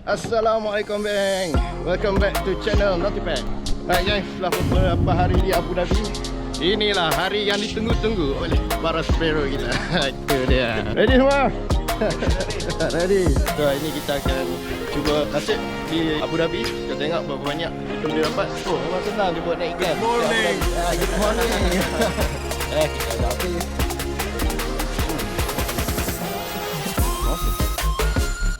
Assalamualaikum bang. Welcome back to channel Notipack. Baik guys, setelah beberapa hari di Abu Dhabi, inilah hari yang ditunggu-tunggu oleh para sparrow kita. Itu dia. Ready semua? Ready. So ini kita akan cuba nasib di Abu Dhabi. Kita tengok berapa banyak kita boleh dapat. Oh memang senang dia buat naik ikan. Good morning. Good morning. Kita dah habis.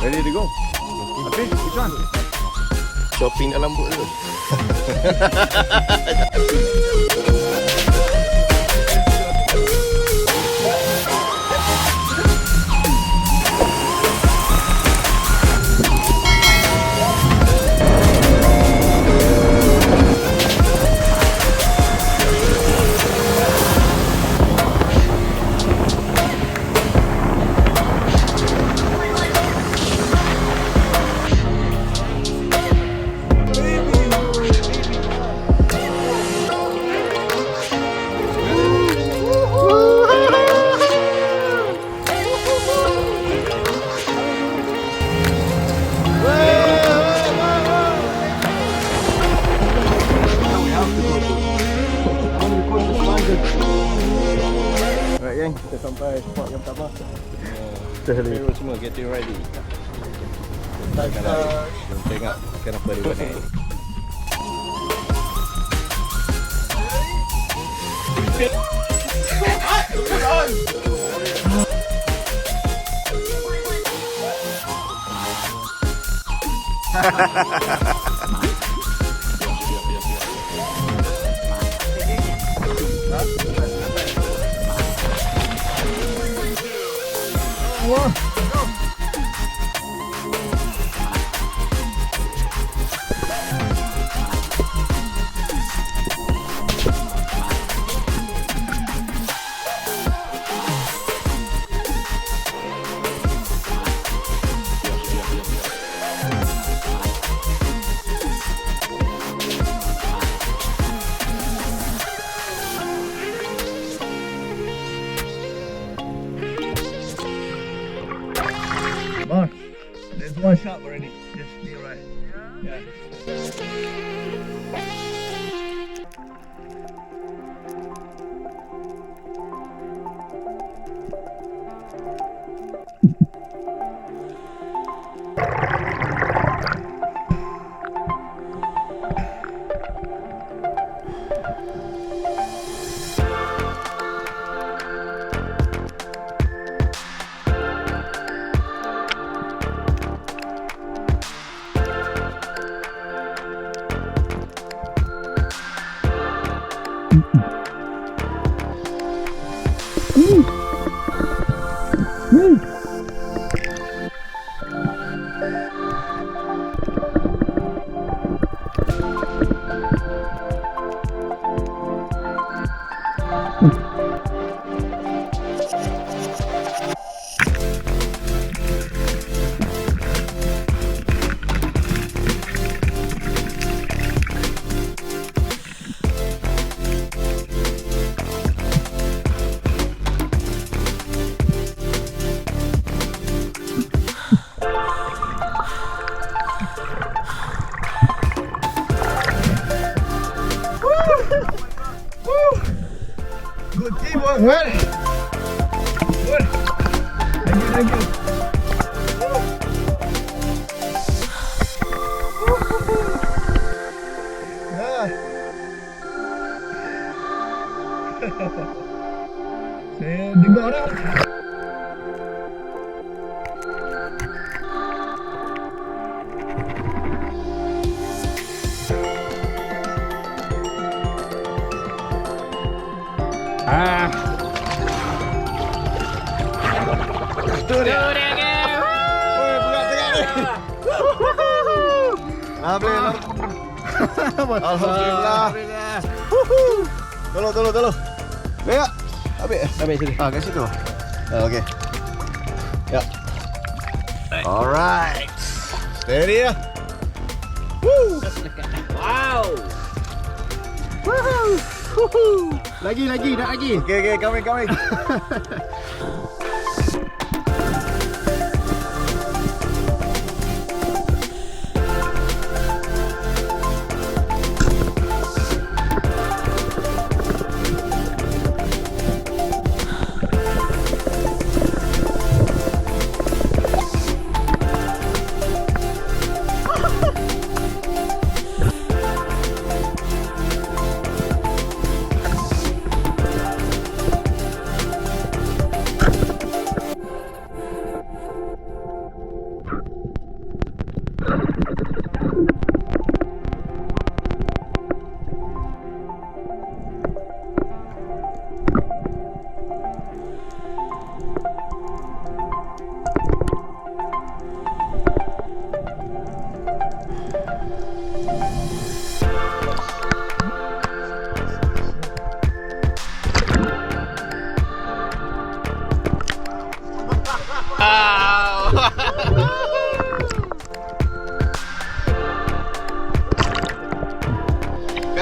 Ready to go? Okay, which one? Shopping dalam boat dulu. Kita sampai spot yang pertama. Sparrow semua getting ready. Jom tengok kenapa dia buat ni. Wah. Mark, there's one shot already. Just be alright. Yeah. Good teamwork, man. Good. Thank you. Yeah. Saya dengar dah. Itu dia. Oi, berat sangat ni. Alhamdulillah. Tolong. Baik. Ambil sini. Kat situ. Okey. Ya. Alright. Steady ya. Woo. Wow. Woohoo. Lagi, nak lagi. Okey, coming.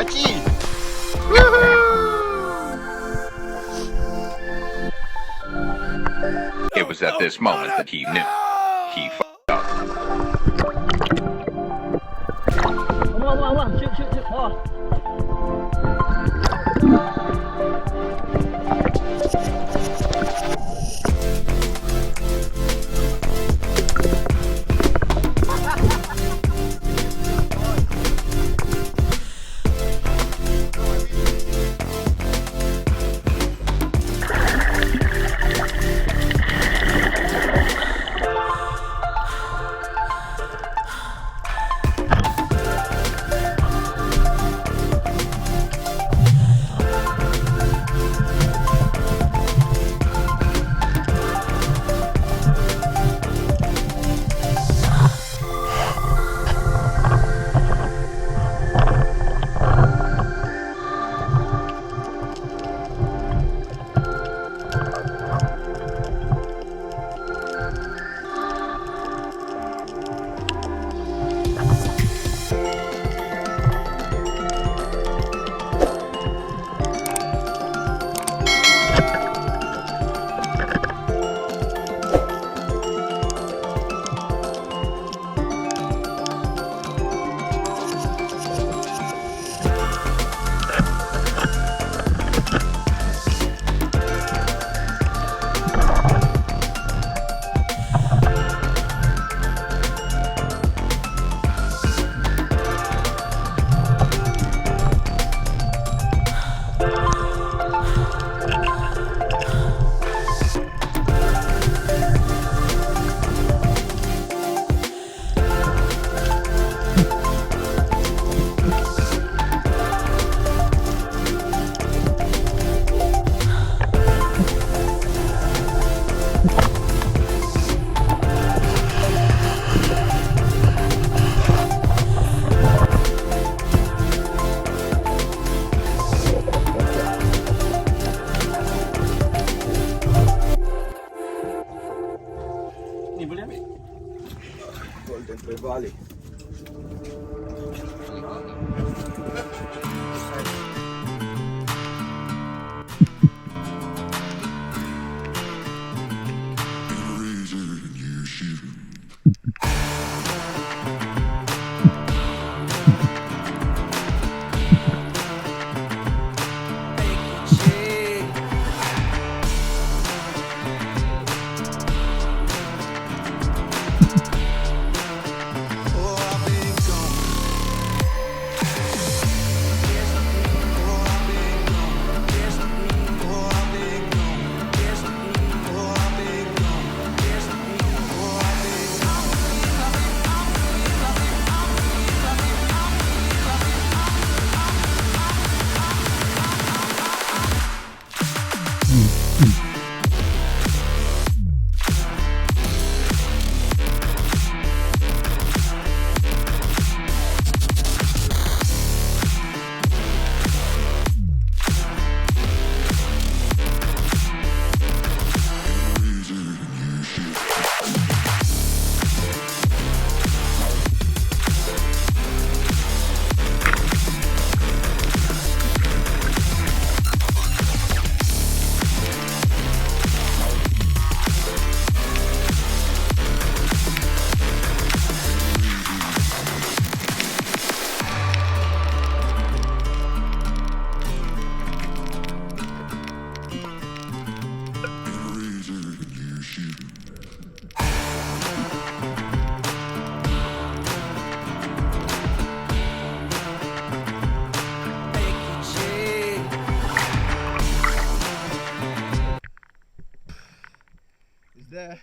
Laci. Woohoo! It was at this moment that he knew. He f***ed up. Come on. Shoot. Oh. Berbalik. There.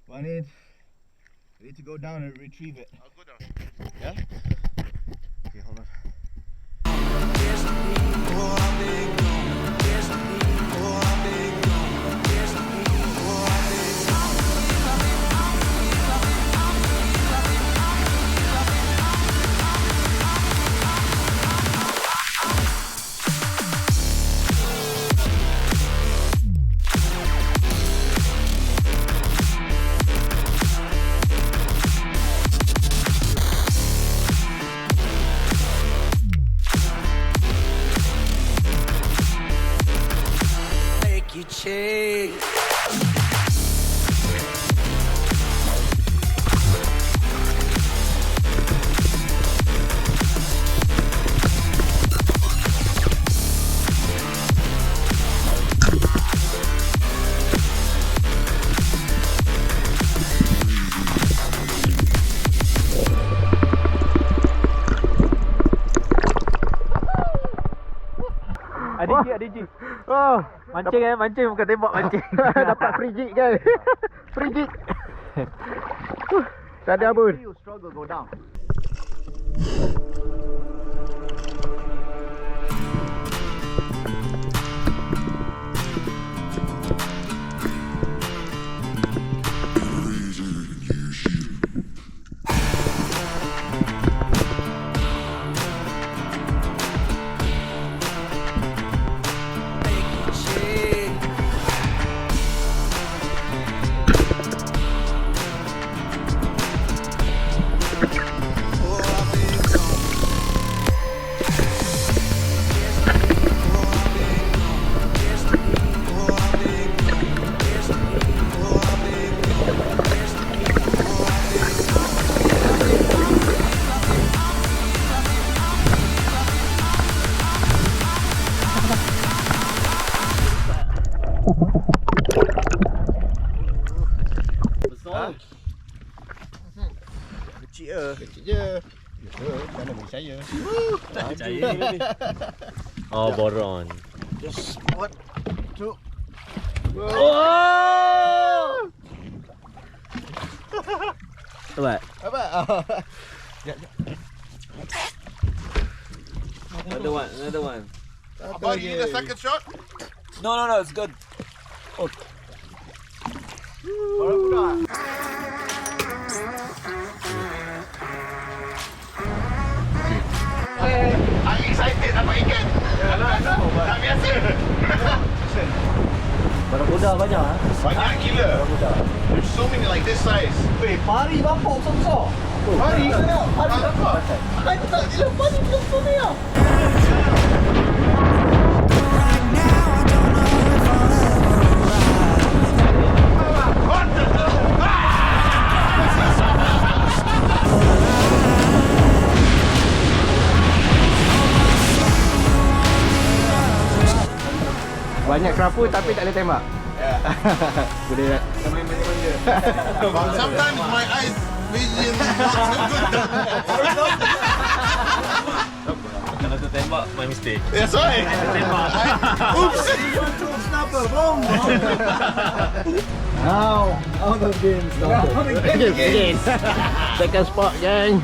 I need to go down and retrieve it. I'll go down. Yeah? Okay, hold on. shade. Ada jig. Oh, Mancing bukan tembak mancing. dapat free jig guys. Free jig. Tak ada abun. You struggle go down. Kecil je. Mana boleh saya. Tak percaya ni. Oh, boron. Just one, two. Oh! What? Apa? Another one. Abang, you need a second shot? No, it's good. Orang budak. I'm excited dapat ikan. Tak biasa. Barang kuda banyak ah. Banyak gila. There's so many like this size. Weh, pari bapak besar-besar. Pari? Pari apa? Aku tak gila pari besar ni ah. Banyak kerapu tapi tak boleh tembak. Boleh tak? Main manja-manja. Sometimes my eyes vision not so good. Kalau tu tembak, my mistake. That's why. Tembak. Oops. Snapper, boom. Now, out of game again. Second spot, gang.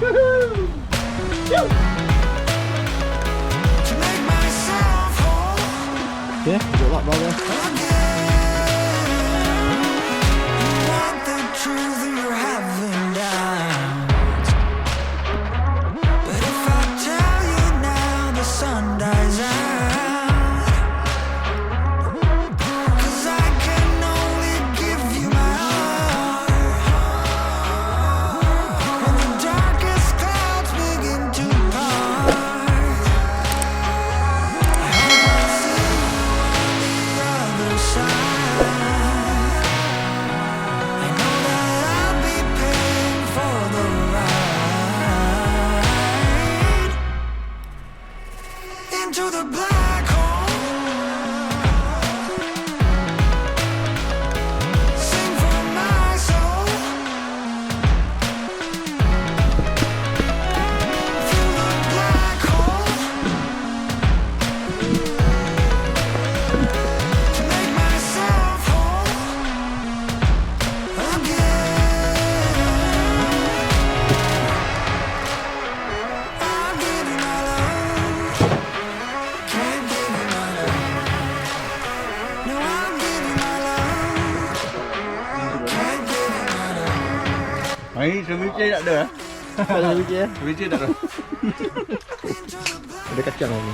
Okay, good luck, brother. Ini ceviche tak ada? Tak ada biji ya? Ceviche tak ada. Ada kacang ni.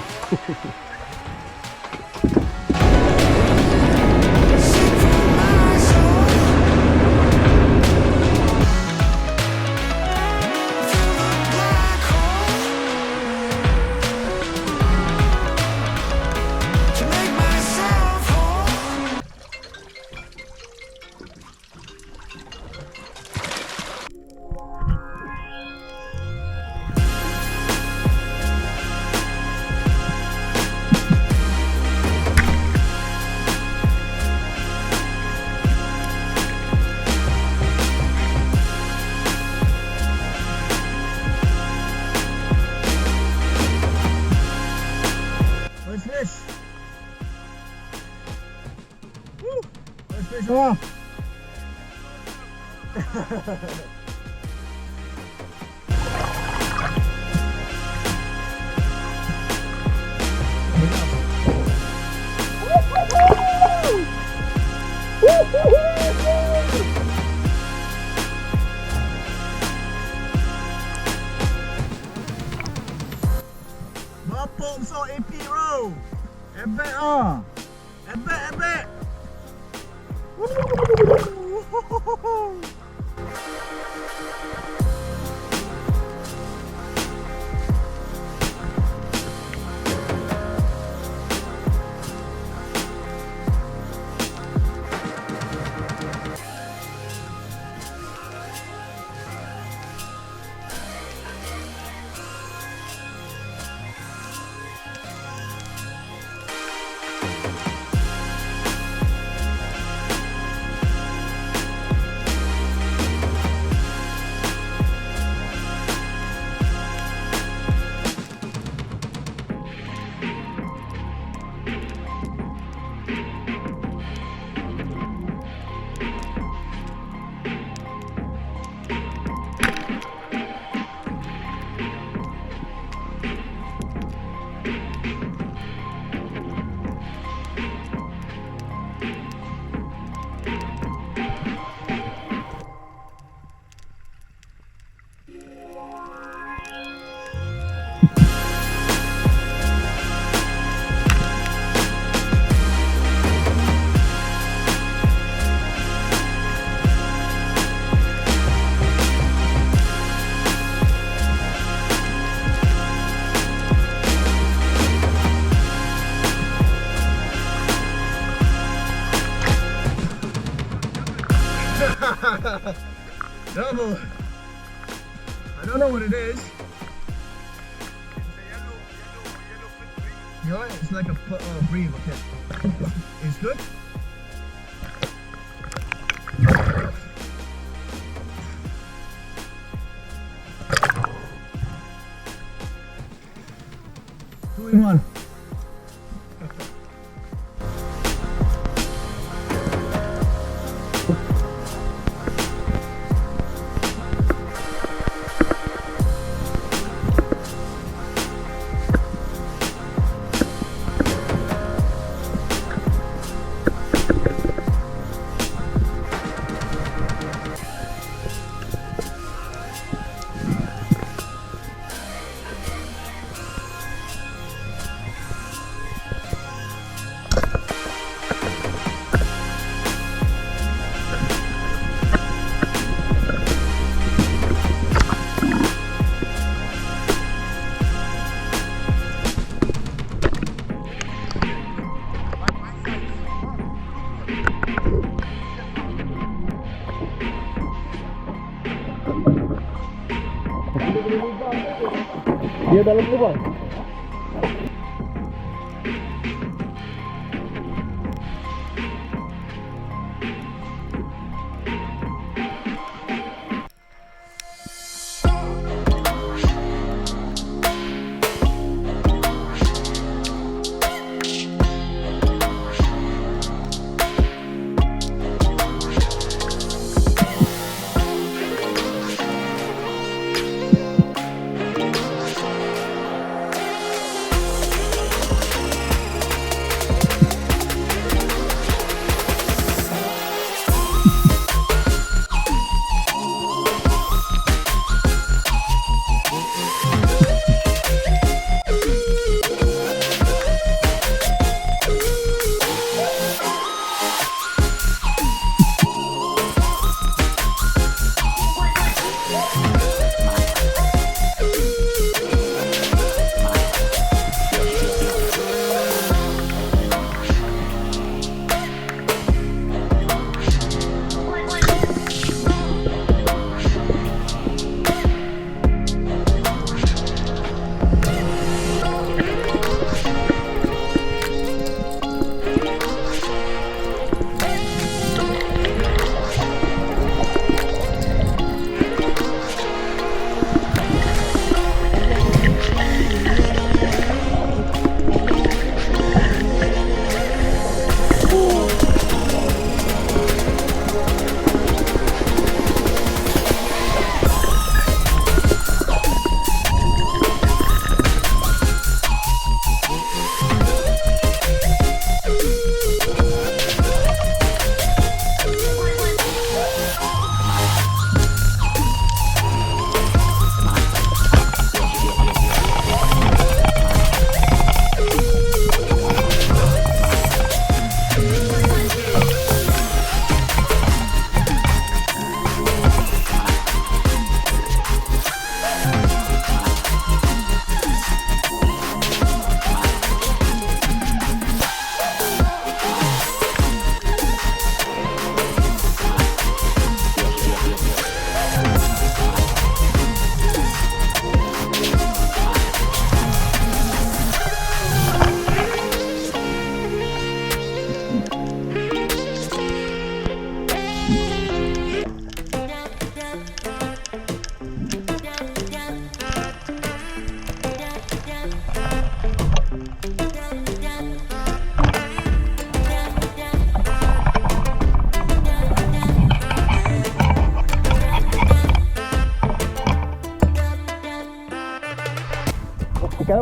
fish. Woo. First fish off. Bapok so AP bro. Ebek ah. Ebek. Double. I don't know what it is. You know what? It's like a bream. Okay. It's good. Two in one. Dia dalam lubang.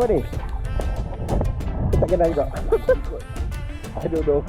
apa ni? Tak kenal juga. Aduh.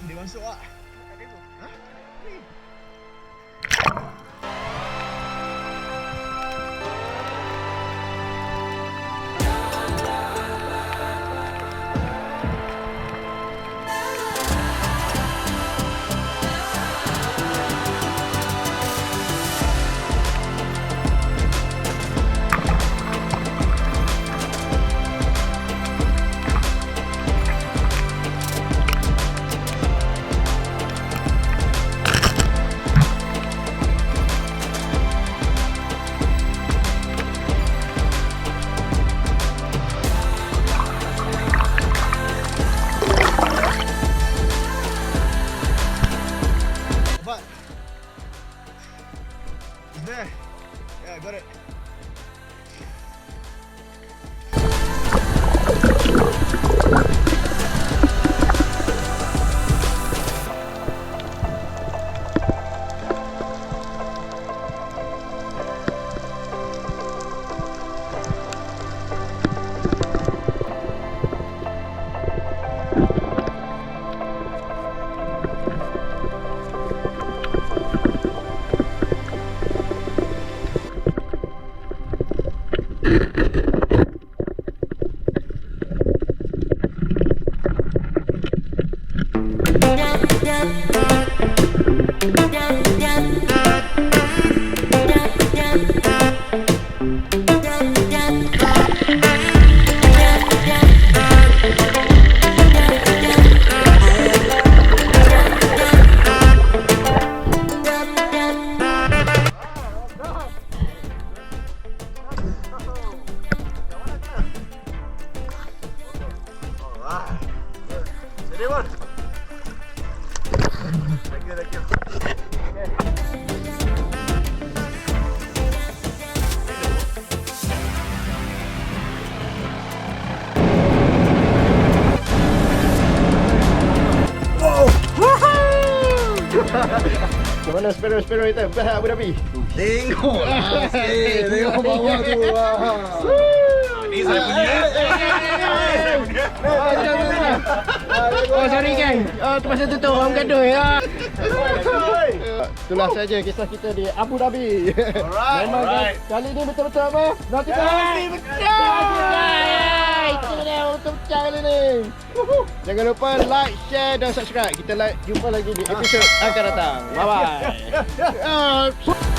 Dia masuk ah. There. Yeah, I got it. Mana Spearo kita? Best Abu Dhabi. Tengok lah sikit. Tengok bawah tu. Ni saya punya. Oh sorry geng. Terpaksa tutup orang gaduh ya. Itulah saja kisah kita di Abu Dhabi. Memang kali ni betul-betul apa? Nanti itu dia betul-betul kali ni. Jangan lupa like, share dan subscribe. Kita jumpa lagi di episod akan datang. Bye bye.